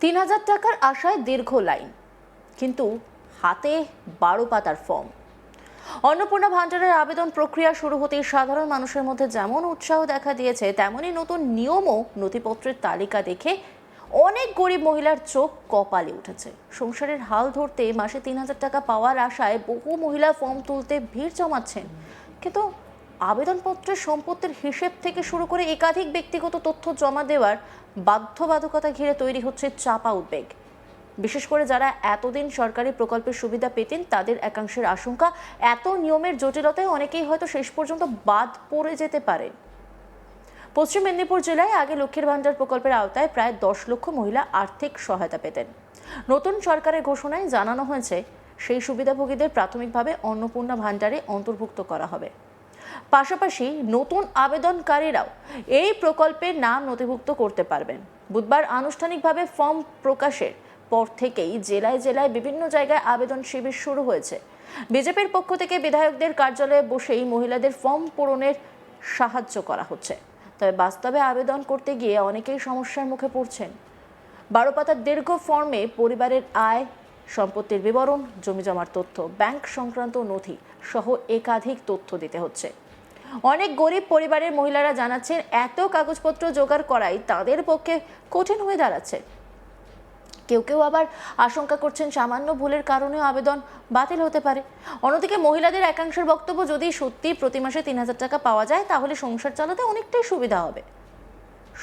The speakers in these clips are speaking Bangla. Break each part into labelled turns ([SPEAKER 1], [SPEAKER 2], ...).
[SPEAKER 1] ৩,০০০ টাকার আশায় দীর্ঘ লাইন, কিন্তু হাতে ১২ পাতার ফর্ম। অন্নপূর্ণা ভান্ডারের আবেদন প্রক্রিয়া শুরু হতেই সাধারণ মানুষের মধ্যে যেমন উৎসাহ দেখা দিয়েছে, তেমনই নতুন নিয়ম ও নথিপত্রের তালিকা দেখে অনেক গরিব মহিলার চোখ কপালে উঠেছে। সংসারের হাল ধরতে মাসে ৩,০০০ টাকা পাওয়ার আশায় বহু মহিলা ফর্ম তুলতে ভিড় জমাচ্ছেন, কিন্তু আবেদনপত্রের সম্পত্তির হিসেব থেকে শুরু করে একাধিক ব্যক্তিগত তথ্য জমা দেওয়ার বাধ্যবাধকতা ঘিরে তৈরি হচ্ছে চাপা উদ্বেগ। বিশেষ করে যারা এতদিন সরকারি প্রকল্পের সুবিধা পেতেন, তাদের একাংশের আশঙ্কা এত নিয়মের জটিলতায় অনেকেই হয়তো শেষ পর্যন্ত বাদ পড়ে যেতে পারে। পশ্চিম মেদিনীপুর জেলায় আগে লক্ষ্মীর ভান্ডার প্রকল্পের আওতায় প্রায় ১০ লক্ষ মহিলা আর্থিক সহায়তা পেতেন। নতুন সরকারের ঘোষণায় জানানো হয়েছে সেই সুবিধাভোগীদের প্রাথমিকভাবে অন্নপূর্ণা ভান্ডারে অন্তর্ভুক্ত করা হবে। পাশাপাশি নতুন আবেদনকারীরাও এই প্রকল্পের নাম নথিভুক্ত করতে পারবেন। বুধবার আনুষ্ঠানিকভাবে ফর্ম প্রকাশের পর থেকেই জেলায় জেলায় বিভিন্ন জায়গায় আবেদন শিবির শুরু হয়েছে। বিজেপির পক্ষ থেকে বিধায়কদের কার্যালয়ে বসেই মহিলাদের ফর্ম পূরণের সাহায্য করা হচ্ছে। তবে বাস্তবে আবেদন করতে গিয়ে অনেকেই সমস্যার মুখে পড়ছেন। ১২ পাতার দীর্ঘ ফর্মে পরিবারের আয়, সম্পত্তির বিবরণ, জমিজমার তথ্য, ব্যাংক সংক্রান্ত নথি সহ একাধিক তথ্য দিতে হচ্ছে। অনেক গরিব পরিবারের মহিলারা জানাচ্ছেন, এত কাগজপত্র জোগাড় করাই তাদের পক্ষে কঠিন হয়ে দাঁড়াচ্ছে। কেউ কেউ আবার আশঙ্কা করছেন সামান্য ভুলের কারণেও আবেদন বাতিল হতে পারে। অন্যদিকে মহিলাদের একাংশের বক্তব্য, যদি সত্যি প্রতি মাসে ৩,০০০ টাকা পাওয়া যায় তাহলে সংসার চালাতে অনেকটাই সুবিধা হবে।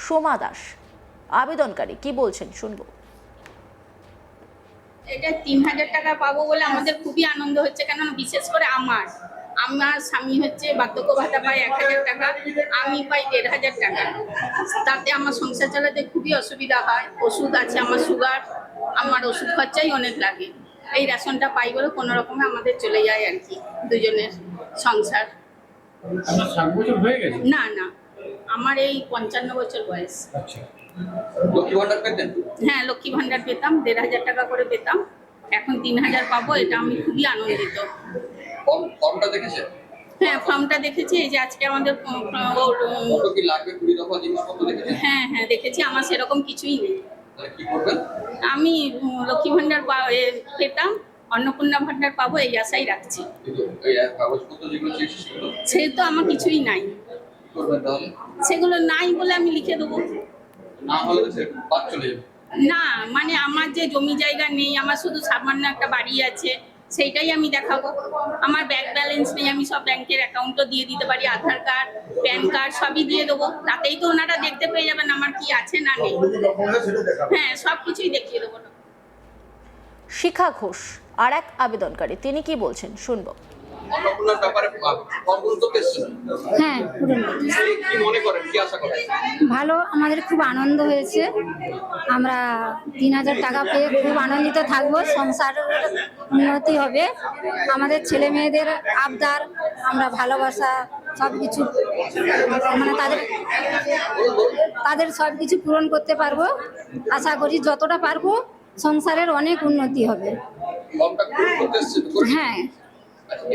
[SPEAKER 1] সোমা দাস আবেদনকারী কি বলছেন শুনবো।
[SPEAKER 2] এটা ৩,০০০ টাকা পাবো বলে আমাদের খুবই আনন্দ হচ্ছে, কেননা বিশেষ করে আমার স্বামী হচ্ছে বার্ধক্য ভাতা পায় ১,০০০ টাকা, আমি পাই ১,৫০০ টাকা। তাতে আমার সংসার চালাতে খুবই অসুবিধা হয়। ওষুধ আছে, আমার সুগার, আমার ওষুধ খরচাই অনেক লাগে। এই রেশনটা পাই বলে কোনো রকমে আমাদের চলে যায় আর কি, দুজনের সংসার। না না, আমার এই ৫৫ বছর বয়স।
[SPEAKER 3] লক্ষ্মী ভান্ডার পেতেন?
[SPEAKER 2] হ্যাঁ, লক্ষ্মী ভান্ডার পেতাম, ১,৫০০ টাকা করে পেতাম। এখন ৩,০০০ পাবো, এটা আমি খুবই আনন্দিত।
[SPEAKER 3] ফর্মটা দেখেছেন?
[SPEAKER 2] হ্যাঁ, ফর্মটা দেখেছি। এই যে আজকে আমাদের
[SPEAKER 3] কত কি লাগবে, ২০ দফা জিনিসপত্র দেখেছেন?
[SPEAKER 2] হ্যাঁ হ্যাঁ দেখেছি। আমার সেরকম কিছুই নেই।
[SPEAKER 3] তাহলে কি করবেন?
[SPEAKER 2] আমি লক্ষ্মী ভান্ডার পেতাম, অন্নপূর্ণা ভান্ডার পাবো এই আশাই রাখছি।
[SPEAKER 3] কিন্তু এই কাগজপত্র যেগুলো চেয়েছি সেগুলো
[SPEAKER 2] সে তো আমার কিছুই নাই।
[SPEAKER 3] কি করবেন তাহলে?
[SPEAKER 2] সেগুলো নাই বলে আমি লিখে দেবো।
[SPEAKER 3] না হলে তো সে বাদ চলে যাবে।
[SPEAKER 2] না মানে আমার যে জমি জায়গা নেই, আমার শুধু সামান্য একটা বাড়ি আছে, সেইটাই আমি দেখাবো। আমার ব্যাংক ব্যালেন্স নেই, আমি সব ব্যাংকের অ্যাকাউন্টও দিয়ে দিতে পারি, আধার কার্ড, প্যান কার্ড সবই দিয়ে দেবো। তাতেই তো ওনারা দেখতে পেয়ে যাবেন আমার কি আছে না নেই। হ্যাঁ, সব কিছুই দেখিয়ে দেবো।
[SPEAKER 1] শিখা ঘোষ আর এক আবেদনকারী, তিনি কি বলছেন শুনবো।
[SPEAKER 3] অন্নপূর্ণার ব্যাপারে ফর্মগুলো তো পেয়েছেন?
[SPEAKER 4] হ্যাঁ, পূরণ করতেছি।
[SPEAKER 3] কি মনে করেন, কি আশা করেন?
[SPEAKER 4] ভালো, আমাদের খুব আনন্দ হয়েছে। আমরা ৩,০০০ টাকা পেয়ে খুব আনন্দিত থাকবো। সংসারের উন্নতি হবে, আমাদের ছেলে মেয়েদের আবদার, আমরা ভালোবাসা সব কিছু মানে তাদের সব কিছু পূরণ করতে পারবো। আশা করি যতটা পারবো সংসারের অনেক উন্নতি হবে।
[SPEAKER 3] ফর্মটা পূরণ করতে এসেছেন তো?
[SPEAKER 4] হ্যাঁ,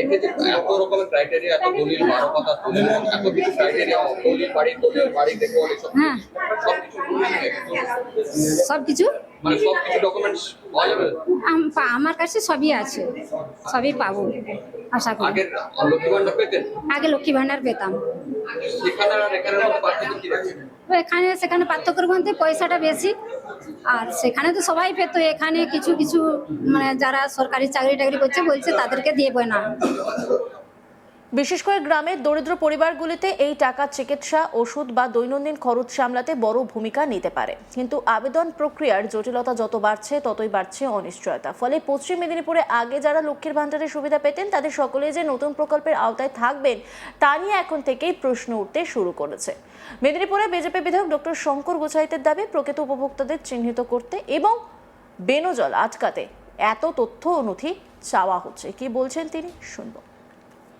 [SPEAKER 3] এক্ষেত্রে এত রকমের ক্রাইটেরিয়া, এত দলিল, ১২ পাতা দলিল, এত কিছু ক্রাইটেরিয়া, দলিল বাড়ি দেখে সব
[SPEAKER 4] হ্যাঁ, সব কিছু
[SPEAKER 3] মানে সব কিছু ডকুমেন্টস পাওয়া যাবে?
[SPEAKER 4] আমার কাছে সবই আছে, সবই পাবো আশা করি।
[SPEAKER 3] আগের লক্ষ্মী ভান্ডার পেতেন?
[SPEAKER 4] আগে লক্ষ্মী ভান্ডার পেতাম।
[SPEAKER 3] সেখানে আর এখানের মধ্যে পার্থক্য কি রাখছেন?
[SPEAKER 4] এখানে সেখানে পার্থক্যের মধ্যে পয়সাটা বেশি, আর সেখানে তো সবাই পেতো, এখানে কিছু কিছু মানে যারা সরকারি চাকরি টাকরি করছে বলছে তাদেরকে দেবে না।
[SPEAKER 1] বিশেষ করে গ্রামের দরিদ্র পরিবারগুলিতে এই টাকা চিকিৎসা, ওষুধ বা দৈনন্দিন খরচ সামলাতে বড় ভূমিকা নিতে পারে। কিন্তু আবেদন প্রক্রিয়ার জটিলতা যত বাড়ছে ততই বাড়ছে অনিশ্চয়তা। ফলে পশ্চিম মেদিনীপুরে আগে যারা লক্ষ্মীর ভান্ডারের সুবিধা পেতেন, তাদের সকলেই যে নতুন প্রকল্পের আওতায় থাকবেন তা নিয়ে এখন থেকেই প্রশ্ন উঠতে শুরু করেছে। মেদিনীপুরে বিজেপি বিধায়ক ডক্টর শঙ্কর গোছাইতের দাবি, প্রকৃত উপভোক্তাদের চিহ্নিত করতে এবং বেনজল আটকাতে এত তথ্য ও নথি চাওয়া হচ্ছে। কি বলছেন তিনি শুনবো।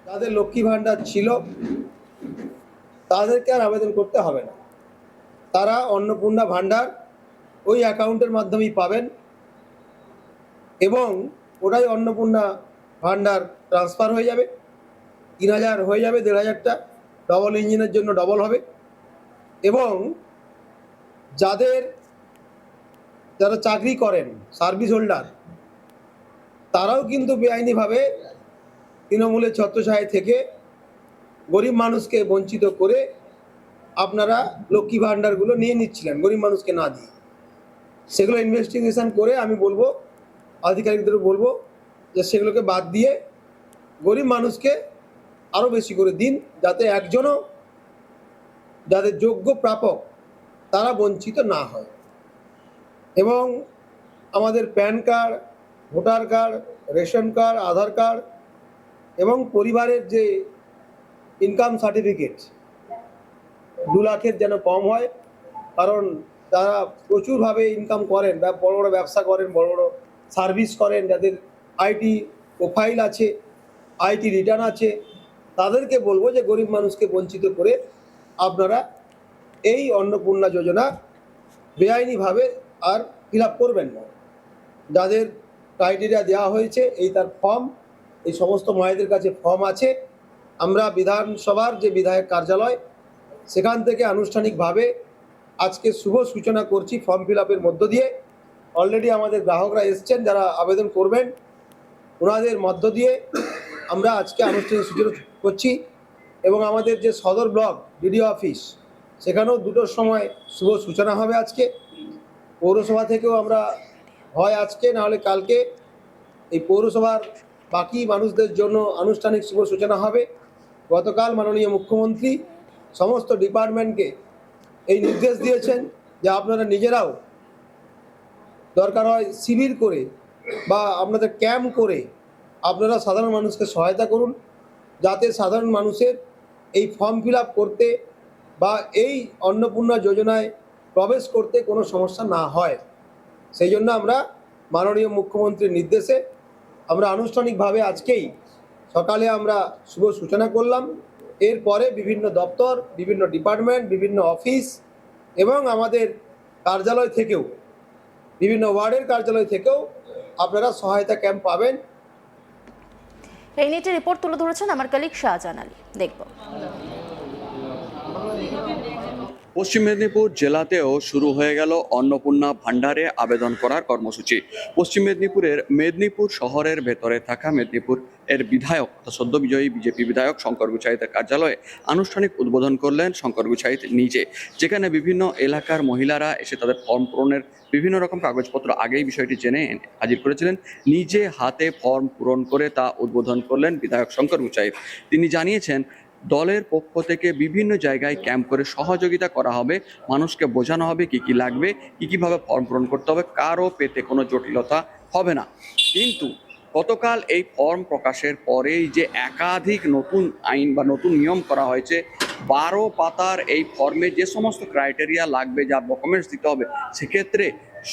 [SPEAKER 5] যাদের লক্ষ্মী ভান্ডার ছিল তাদেরকে আর আবেদন করতে হবে না, তারা অন্নপূর্ণা ভান্ডার ওই অ্যাকাউন্টের মাধ্যমেই পাবেন এবং ওটাই অন্নপূর্ণা ভান্ডার ট্রান্সফার হয়ে যাবে। ৩,০০০ হয়ে যাবে, ১,৫০০টা ডবল ইঞ্জিনের জন্য ডবল হবে। এবং যাদের যারা চাকরি করেন, সার্ভিস হোল্ডার, তারাও কিন্তু বেআইনিভাবে তৃণমূলের ছত্রছায়ায় থেকে গরিব মানুষকে বঞ্চিত করে আপনারা লক্ষ্মী ভাণ্ডারগুলো নিয়ে নিচ্ছিলেন গরিব মানুষকে না দিয়ে। সেগুলো ইনভেস্টিগেশন করে আমি বলবো, আধিকারিকদের বলবো যে সেগুলোকে বাদ দিয়ে গরিব মানুষকে আরও বেশি করে দিন, যাতে একজনও যাদের যোগ্য প্রাপক তারা বঞ্চিত না হয়। এবং আমাদের PAN card, voter card, ration card, Aadhaar card এবং পরিবারের যে ইনকাম সার্টিফিকেট 2 লাখের যেন কম হয়, কারণ তারা প্রচুরভাবে ইনকাম করেন, বড় বড় ব্যবসা করেন, বড় বড় সার্ভিস করেন, যাদের আইটি প্রোফাইল আছে, আইটি রিটার্ন আছে, তাদেরকে বলবো যে গরিব মানুষকে বঞ্চিত করে আপনারা এই অন্নপূর্ণা যোজনা বেআইনিভাবে আর ফিল আপ করবেন না। যাদের ক্রাইটেরিয়া দেওয়া হয়েছে, এই তার ফর্ম, এই সমস্ত মায়েদের কাছে ফর্ম আছে। আমরা বিধানসভার যে বিধায়ক কার্যালয়, সেখান থেকে আনুষ্ঠানিকভাবে আজকে শুভ সূচনা করছি ফর্ম ফিল আপের মধ্য দিয়ে। অলরেডি আমাদের গ্রাহকরা এসছেন যারা আবেদন করবেন, ওনাদের মধ্য দিয়ে আমরা আজকে আনুষ্ঠানিক সূচনা করছি। এবং আমাদের যে সদর ব্লক ডিডিও অফিস, সেখানেও 2টোর সময় শুভ সূচনা হবে আজকে। পৌরসভা থেকেও আমরা হয় আজকে না হলে কালকে এই পৌরসভার বাকি মানুষদের জন্য আনুষ্ঠানিক শুভ সূচনা হবে। গতকাল মাননীয় মুখ্যমন্ত্রী সমস্ত ডিপার্টমেন্টকে এই নির্দেশ দিয়েছেন যে আপনারা নিজেরাও দরকার হয় শিবির করে বা আপনাদের ক্যাম্প করে আপনারা সাধারণ মানুষকে সহায়তা করুন, যাতে সাধারণ মানুষের এই ফর্ম ফিল আপ করতে বা এই অন্নপূর্ণা যোজনায় প্রবেশ করতে কোনো সমস্যা না হয়। সেই জন্য আমরা মাননীয় মুখ্যমন্ত্রীর নির্দেশে আমরা আনুষ্ঠানিকভাবে আজকেই সকালে আমরা শুভ সূচনা করলাম। এরপরে বিভিন্ন দপ্তর, বিভিন্ন ডিপার্টমেন্ট, বিভিন্ন অফিস এবং আমাদের কার্যালয় থেকেও, বিভিন্ন ওয়ার্ডের কার্যালয় থেকেও আপনারা সহায়তা ক্যাম্প পাবেন।
[SPEAKER 1] এই নিয়ে রিপোর্ট তুলে ধরেছেন আমার কলিগ শাহজাহান আলী। দেখব।
[SPEAKER 6] পশ্চিম মেদিনীপুর জেলাতেও শুরু হয়ে গেল অন্নপূর্ণা ভাণ্ডারে আবেদন করার কর্মসূচি। পশ্চিম মেদিনীপুরের মেদিনীপুর শহরের ভেতরে থাকা মেদিনীপুর এর বিধায়ক, সদ্য বিজয়ী বিজেপি বিধায়ক শঙ্কর গুছাইতের কার্যালয়ে আনুষ্ঠানিক উদ্বোধন করলেন শঙ্কর গুছাইত নিজে, যেখানে বিভিন্ন এলাকার মহিলারা এসে তাদের ফর্ম পূরণের বিভিন্ন রকম কাগজপত্র আগেই বিষয়টি জেনে হাজির করেছিলেন। নিজে হাতে ফর্ম পূরণ করে তা উদ্বোধন করলেন বিধায়ক শঙ্কর গুছাইত। তিনি জানিয়েছেন, দলের পক্ষ থেকে বিভিন্ন জায়গায় ক্যাম্প করে সহযোগিতা করা হবে, মানুষকে বোঝানো হবে কি কি লাগবে, কিভাবে ফর্ম পূরণ করতে হবে, কারও পেতে কোনো জটিলতা হবে না। কিন্তু গতকাল এই ফর্ম প্রকাশের পরেই যে একাধিক নতুন আইন বা নতুন নিয়ম করা হয়েছে, 12 পাতার এই ফর্মে যে সমস্ত ক্রাইটেরিয়া লাগবে, যা ডকুমেন্টস দিতে হবে, সেক্ষেত্রে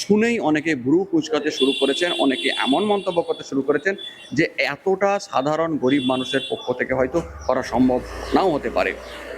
[SPEAKER 6] শুনেই অনেকে ভ্রু কুঁচকাতে শুরু করেছেন, অনেকে এমন মন্তব্য করতে শুরু করেছেন যে এতটা সাধারণ গরিব মানুষের পক্ষ থেকে হয়তো করা সম্ভব নাও হতে পারে।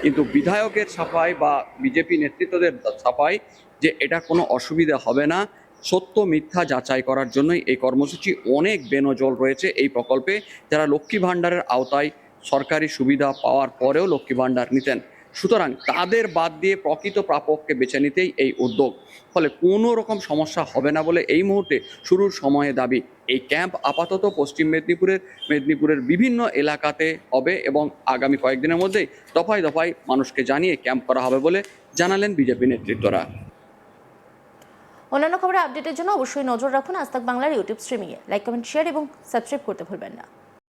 [SPEAKER 6] কিন্তু বিধায়কের ছাপাই বা বিজেপি নেতৃত্বদের ছাপাই যে এটা কোনো অসুবিধা হবে না। সত্য মিথ্যা যাচাই করার জন্যই এই কর্মসূচি। অনেক বেনজল রয়েছে এই প্রকল্পে, যারা লক্ষ্মী ভাণ্ডারের আওতায় সরকারি সুবিধা পাওয়ার পরেও লক্ষ্মী ভাণ্ডার নিতেন, সুতরাং তাদের বাদ দিয়ে প্রকৃত প্রাপককে বেছে নিতেই এই উদ্যোগ। ফলে কোনো রকম সমস্যা হবে না বলে এই মুহূর্তে শুরুর সময়ে দাবি। এই ক্যাম্প আপাতত পশ্চিম মেদিনীপুরের বিভিন্ন এলাকাতে হবে এবং আগামী কয়েকদিনের মধ্যেই দফায় দফায় মানুষকে জানিয়ে ক্যাম্প করা হবে বলে জানালেন বিজেপি নেতৃত্বরা।
[SPEAKER 1] অন্যান্য খবরের আপডেটের জন্য অবশ্যই নজর রাখুন আজ তাক বাংলার ইউটিউব স্ট্রিমিংয়ে। লাইক, কমেন্ট, শেয়ার এবং সাবস্ক্রাইব করতে ভুলবেন না।